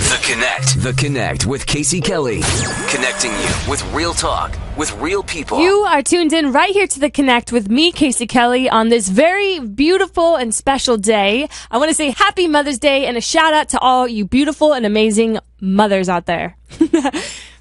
The Connect with Casey Kelly. Connecting you with real talk, with real people. You are tuned in right here to The Connect with me, Casey Kelly, on this very beautiful and special day. I want to say Happy Mother's Day and a shout out to all you beautiful and amazing mothers out there.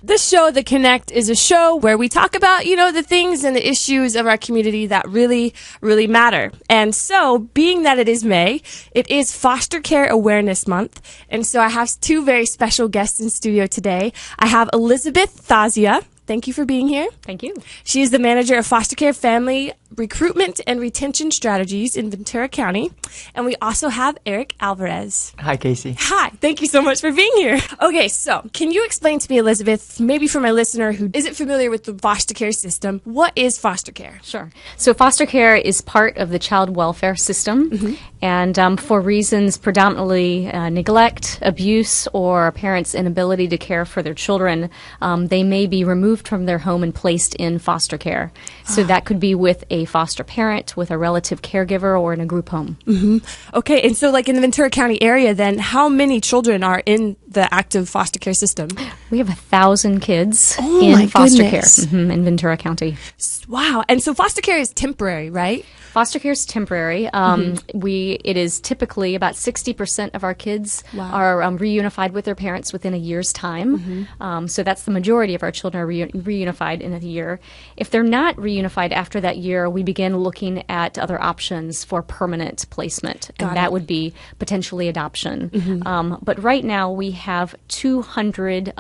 This show, The Connect, is a show where we talk about, the things and the issues of our community that really, really matter. And so, being that it is May, it is Foster Care Awareness Month. And so I have two very special guests in studio today. I have Elizabeth Thazia. Thank you for being here. Thank you. She is the manager of Foster Care Family Recruitment and Retention Strategies in Ventura County. And we also have Eric Alvarez. Hi, Casey. Hi. Thank you so much for being here. Okay, so can you explain to me, Elizabeth, maybe for my listener who isn't familiar with the foster care system, what is foster care? Sure. So foster care is part of the child welfare system. And for reasons predominantly neglect, abuse, or parents' inability to care for their children, they may be removed from their home and placed in foster care. So that could be with a foster parent, with a relative caregiver, or in a group home. Okay, and so like in the Ventura County area then, how many children are in the active foster care system? We have 1,000 kids my in foster goodness. care in Ventura County. Wow, and so foster care is temporary, right? Foster care is temporary. It is typically about 60% of our kids are reunified with their parents within a year's time. So that's the majority of our children are reunified in a year. If they're not reunified after that year, we begin looking at other options for permanent placement, and that would be potentially adoption. But right now we have 200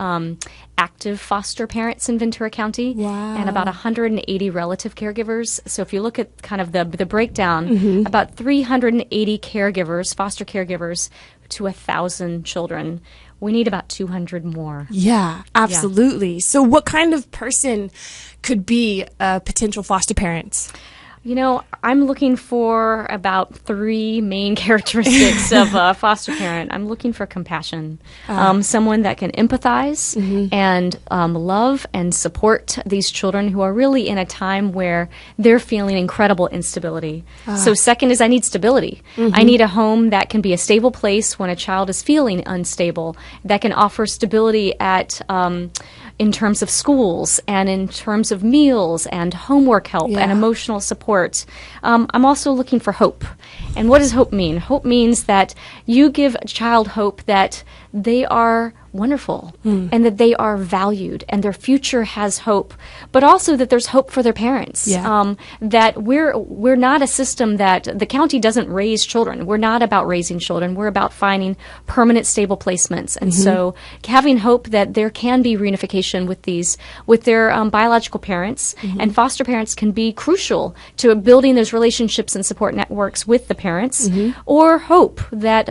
active foster parents in Ventura County and about 180 relative caregivers. So if you look at kind of the breakdown, about 380 caregivers, foster caregivers, to 1,000 children. We need about 200 more. Yeah, absolutely. Yeah. So what kind of person could be a potential foster parent? I'm looking for about 3 main characteristics of a foster parent. I'm looking for compassion, someone that can empathize and love and support these children who are really in a time where they're feeling incredible instability. So second is I need stability. I need a home that can be a stable place when a child is feeling unstable, that can offer stability at in terms of schools and in terms of meals and homework help and emotional support. I'm also looking for hope. And what does hope mean? Hope means that you give a child hope that they are wonderful and that they are valued and their future has hope, but also that there's hope for their parents. That we're not a system that the county doesn't raise children. We're not about raising children. We're about finding permanent, stable placements. And so having hope that there can be reunification with their biological parents, and foster parents can be crucial to building those relationships and support networks with the parents, or hope that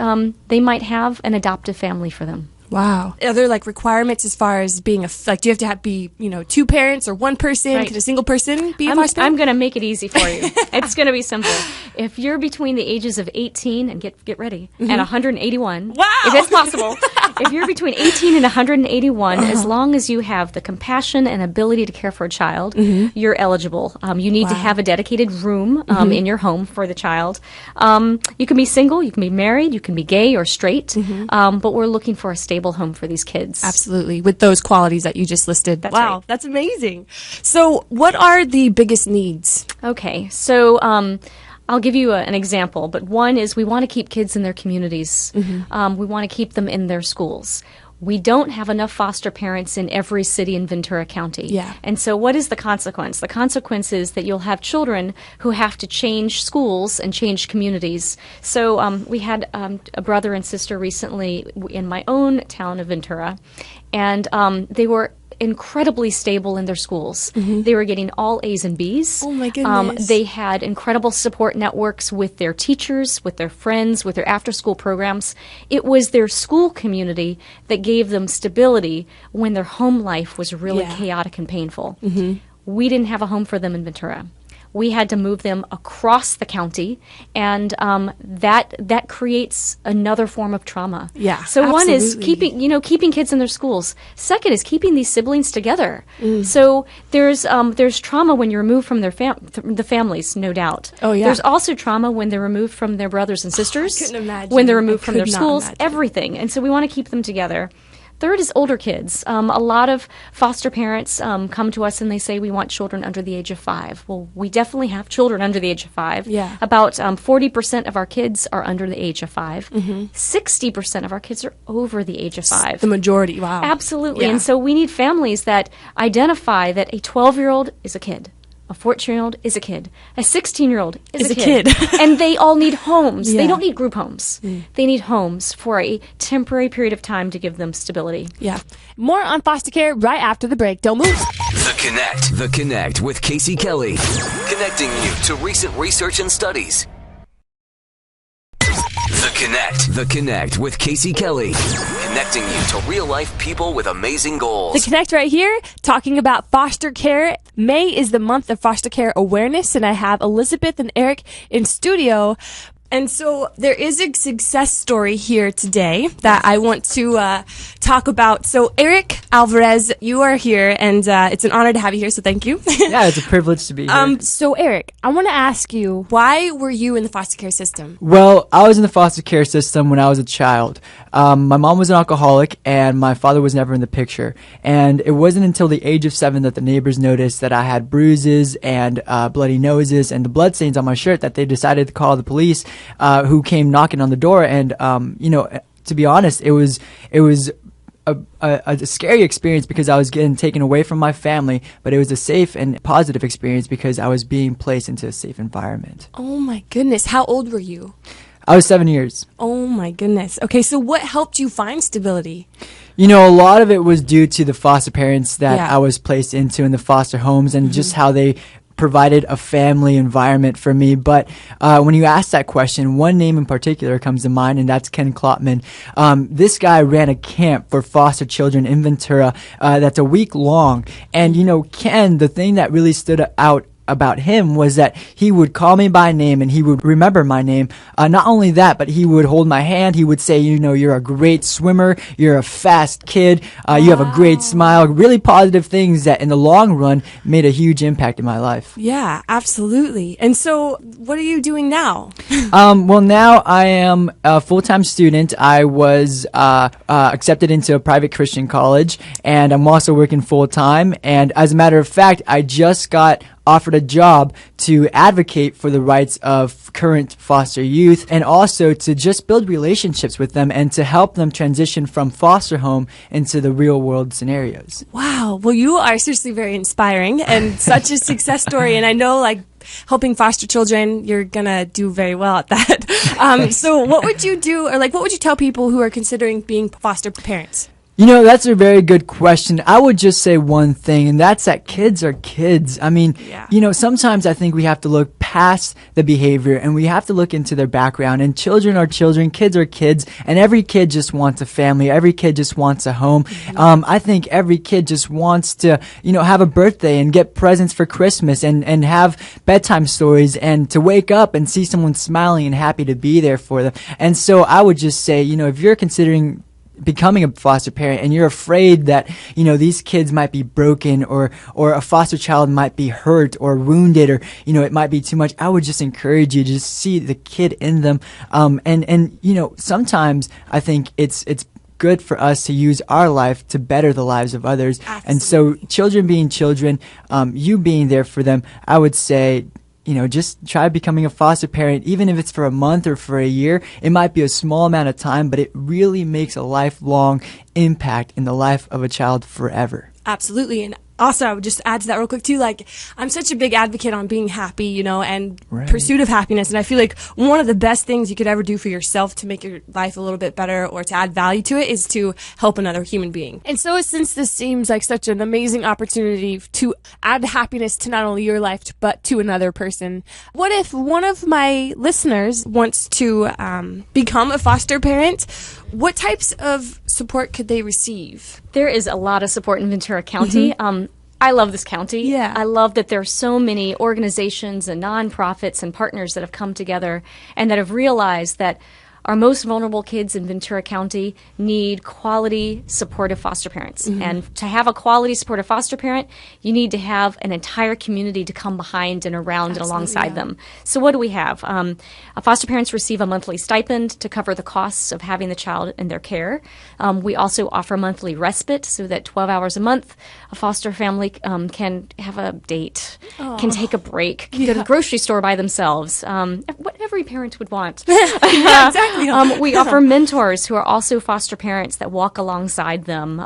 they might have an adoptive family for them. Wow. Are there requirements as far as being do you have to be 2 parents or 1 person? Right. Could a single person be a foster parent? I'm going to make it easy for you. It's going to be simple. If you're between the ages of 18 and get ready and 181, if it's possible, if you're between 18 and 181, as long as you have the compassion and ability to care for a child, you're eligible. You need to have a dedicated room in your home for the child. You can be single, you can be married, you can be gay or straight, but we're looking for a stable home for these kids. Absolutely, with those qualities that you just listed. That's wow, right. That's amazing. So what are the biggest needs? Okay, so I'll give you an example, but one is we want to keep kids in their communities. We want to keep them in their schools. We don't have enough foster parents in every city in Ventura County. Yeah. And so what is the consequence? The consequence is that you'll have children who have to change schools and change communities. So we had a brother and sister recently in my own town of Ventura, and they were incredibly stable in their schools. They were getting all A's and B's. Oh my goodness. They had incredible support networks with their teachers, with their friends, with their after-school programs. It was their school community that gave them stability when their home life was really chaotic and painful. We didn't have a home for them in Ventura. We had to move them across the county, and that creates another form of trauma. Yeah, so absolutely. One is keeping kids in their schools. Second is keeping these siblings together. So there's trauma when you're removed from the families, no doubt. Oh yeah. There's also trauma when they're removed from their brothers and sisters. I couldn't imagine. When they're removed from their could not schools, imagine. everything. And so we want to keep them together. Third is older kids. A lot of foster parents come to us and they say we want children under the age of 5. Well, we definitely have children under the age of 5. Yeah. About 40% of our kids are under the age of 5. 60% of our kids are over the age of 5. The majority, wow. Absolutely. Yeah. And so we need families that identify that a 12-year-old is a kid. A 14-year-old is a kid. A 16-year-old is a kid. And they all need homes. Yeah. They don't need group homes. They need homes for a temporary period of time to give them stability. Yeah. More on foster care right after the break. Don't move. The Connect with Casey Kelly. Connecting you to recent research and studies. The Connect with Casey Kelly. Connecting you to real-life people with amazing goals. The Connect right here, talking about foster care. May is the month of foster care awareness, and I have Elizabeth and Eric in studio. And so there is a success story here today that I want to talk about. So Eric Alvarez, you are here, and it's an honor to have you here, so thank you. Yeah, it's a privilege to be here. So Eric, I want to ask you, why were you in the foster care system? Well, I was in the foster care system when I was a child. My mom was an alcoholic, and my father was never in the picture. And it wasn't until the age of 7 that the neighbors noticed that I had bruises and bloody noses and the bloodstains on my shirt that they decided to call the police, who came knocking on the door. And, to be honest, it was a scary experience because I was getting taken away from my family, but it was a safe and positive experience because I was being placed into a safe environment. Oh my goodness. How old were you? I was 7 years. Oh my goodness. Okay, so what helped you find stability? You know, a lot of it was due to the foster parents that Yeah. I was placed into in the foster homes and just how they provided a family environment for me. But when you ask that question, one name in particular comes to mind, and that's Ken Klopman. This guy ran a camp for foster children in Ventura that's a week long. And, Ken, the thing that really stood out about him was that he would call me by name and he would remember my name. Not only that, but he would hold my hand. He would say, you're a great swimmer. You're a fast kid. You have a great smile. Really positive things that in the long run made a huge impact in my life. Yeah, absolutely. And so what are you doing now? Well, now I am a full-time student. I was accepted into a private Christian college, and I'm also working full-time. And as a matter of fact, I just got offered a job to advocate for the rights of current foster youth and also to just build relationships with them and to help them transition from foster home into the real world scenarios. Wow. Well, you are seriously very inspiring and such a success story. And I know, helping foster children, you're going to do very well at that. So what would you do, or what would you tell people who are considering being foster parents? That's a very good question. I would just say one thing, and that's that kids are kids. I mean, sometimes I think we have to look past the behavior and we have to look into their background. And children are children, kids are kids, and every kid just wants a family. Every kid just wants a home. I think every kid just wants to, have a birthday and get presents for Christmas and have bedtime stories and to wake up and see someone smiling and happy to be there for them. And so I would just say, if you're considering becoming a foster parent and you're afraid that these kids might be broken or a foster child might be hurt or wounded or it might be too much, I would just encourage you to just see the kid in them, and sometimes I think it's good for us to use our life to better the lives of others. Absolutely. And so children being children, you being there for them, I would say just try becoming a foster parent, even if it's for a month or for a year. It might be a small amount of time, but it really makes a lifelong impact in the life of a child forever. Absolutely. And also, I would just add to that real quick, too, I'm such a big advocate on being happy, and Right. pursuit of happiness. And I feel like one of the best things you could ever do for yourself to make your life a little bit better or to add value to it is to help another human being. And so since this seems like such an amazing opportunity to add happiness to not only your life, but to another person, what if one of my listeners wants to become a foster parent? What types of support could they receive? There is a lot of support in Ventura County. I love this county. Yeah. I love that there are so many organizations and nonprofits and partners that have come together and that have realized that our most vulnerable kids in Ventura County need quality, supportive foster parents. And to have a quality, supportive foster parent, you need to have an entire community to come behind and around and alongside them. So what do we have? Foster parents receive a monthly stipend to cover the costs of having the child in their care. We also offer monthly respite so that 12 hours a month, a foster family can have a date, can take a break, can go to the grocery store by themselves, what every parent would want. Yeah, exactly. We offer mentors who are also foster parents that walk alongside them,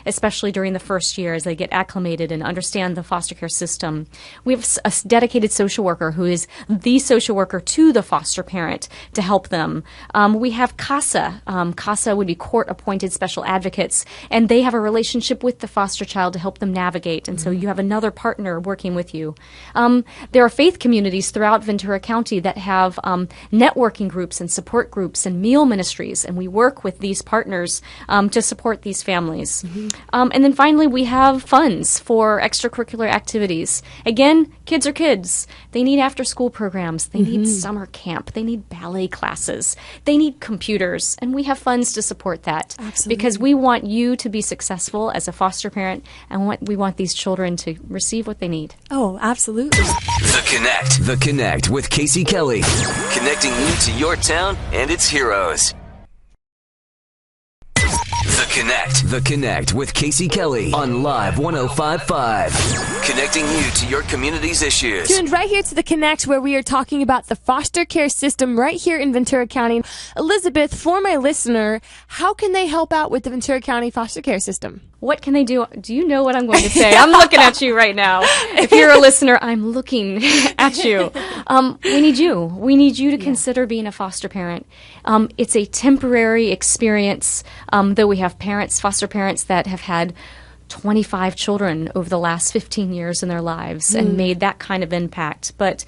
especially during the first year as they get acclimated and understand the foster care system. We have a dedicated social worker who is the social worker to the foster parent to help them. We have CASA. CASA would be court-appointed special advocates, and they have a relationship with the foster child to help them navigate, and so you have another partner working with you. There are faith communities throughout Ventura County that have networking groups and support groups and meal ministries, and we work with these partners to support these families. And then finally, we have funds for extracurricular activities. Again, kids are kids. They need after-school programs. They need summer camp. They need ballet classes. They need computers, and we have funds to support that. Absolutely. Because we want you to be successful as a foster parent, and we want these children to receive what they need. Oh, absolutely. The Connect with Casey Kelly. Connecting you to your town and its heroes. The Connect with Casey Kelly on Live 105.5. Connecting you to your community's issues. Tuned right here to The Connect, where we are talking about the foster care system right here in Ventura County. Elizabeth, for my listener, how can they help out with the Ventura County foster care system? What can they do? Do you know what I'm going to say? I'm looking at you right now. If you're a listener, I'm looking at you. We need you. We need you to consider being a foster parent. It's a temporary experience, though we have foster parents that have had 25 children over the last 15 years in their lives and made that kind of impact. But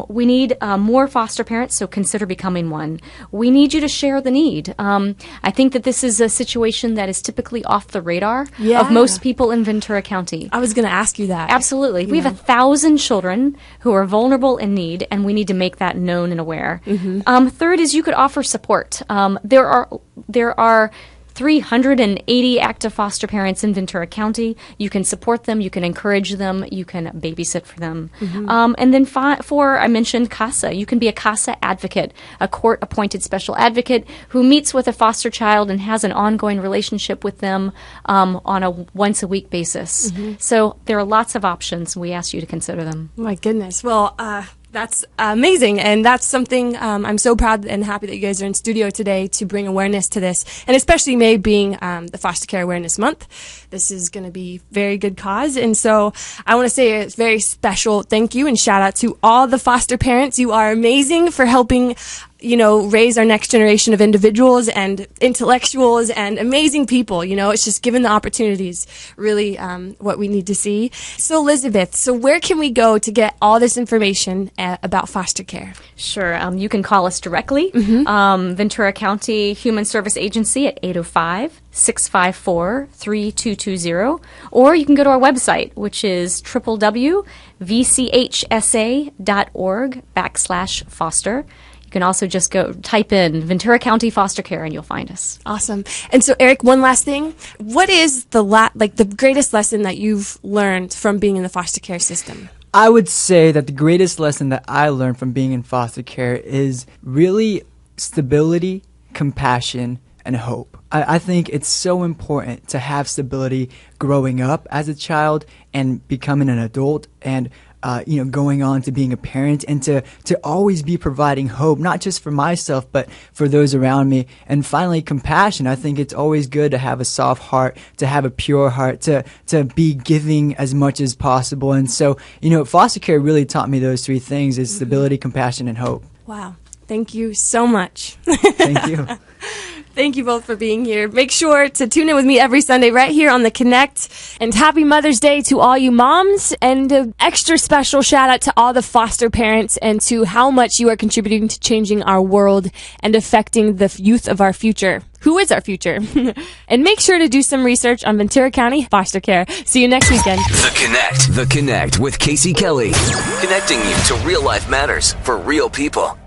we need more foster parents, so consider becoming one. We need you to share the need. I think that this is a situation that is typically off the radar of most people in Ventura County. I was going to ask you that. Absolutely. We have 1,000 children who are vulnerable in need, and we need to make that known and aware. Third is you could offer support. There are 380 active foster parents in Ventura County. You can support them, you can encourage them, you can babysit for them. And then four, I mentioned CASA. You can be a CASA advocate, a court-appointed special advocate who meets with a foster child and has an ongoing relationship with them on a once-a-week basis. So there are lots of options. We ask you to consider them. Oh my goodness. Well, that's amazing, and that's something I'm so proud and happy that you guys are in studio today to bring awareness to this, and especially May being the Foster Care Awareness Month. This is going to be very good cause, and so I want to say a very special thank you and shout out to all the foster parents. You are amazing for helping raise our next generation of individuals and intellectuals and amazing people. It's just given the opportunities, really what we need to see. So Elizabeth, where can we go to get all this information about foster care? Sure. You can call us directly, Ventura County Human Service Agency at 805-654-3220, or you can go to our website, which is www.vchsa.org/foster. You can also just type in Ventura County Foster Care and you'll find us. Awesome. And so, Eric, one last thing. What is the greatest lesson that you've learned from being in the foster care system? I would say that the greatest lesson that I learned from being in foster care is really stability, compassion, and hope. I think it's so important to have stability growing up as a child and becoming an adult and going on to being a parent, and to always be providing hope, not just for myself, but for those around me. And finally, compassion. I think it's always good to have a soft heart, to have a pure heart, to be giving as much as possible. And so, foster care really taught me those three things: is stability, compassion, and hope. Wow. Thank you so much. Thank you. Thank you both for being here. Make sure to tune in with me every Sunday right here on The Connect. And happy Mother's Day to all you moms. And an extra special shout out to all the foster parents and to how much you are contributing to changing our world and affecting the youth of our future. Who is our future? And make sure to do some research on Ventura County foster care. See you next weekend. The Connect with Casey Kelly. Connecting you to real life matters for real people.